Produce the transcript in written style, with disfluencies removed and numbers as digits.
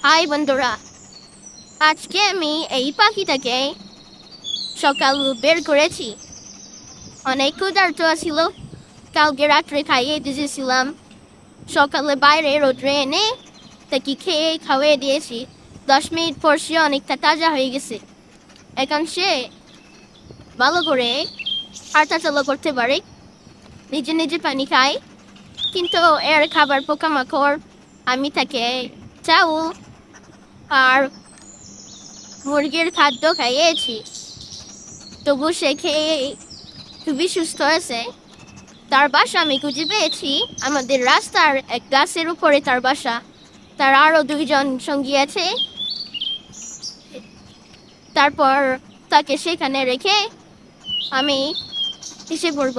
High বন্ধুরা, আজকে আমি এই পাখিটাকে সকাল বের করেছি। অনেক ক্ষুধার্ত ছিল, কালকে রাত্রে খাইয়ে দিয়েছিলাম। সকালে বাইরে রোদ্রে এনে তাকে খাওয়িয়ে দিয়েছি। 10 মিনিট পর সে অনেকটা তাজা হয়ে গেছে। এখন সে ভালো করে হাঁটাচলা করতে পারে, নিজে নিজে পানি খায়। কিন্তু এর খাবার পোকামাকড়। আমি তাকে চাউল আর মুরগির খাদ্য খাইয়েছি, তবু সে খেয়ে খুবই সুস্থ আছে। তার বাসা আমি খুঁজে পেয়েছি, আমাদের রাস্তার এক গাছের উপরে তার বাসা। তার আরও 2জন সঙ্গী আছে। তারপর তাকে সেখানে রেখে আমি এসে পড়ব।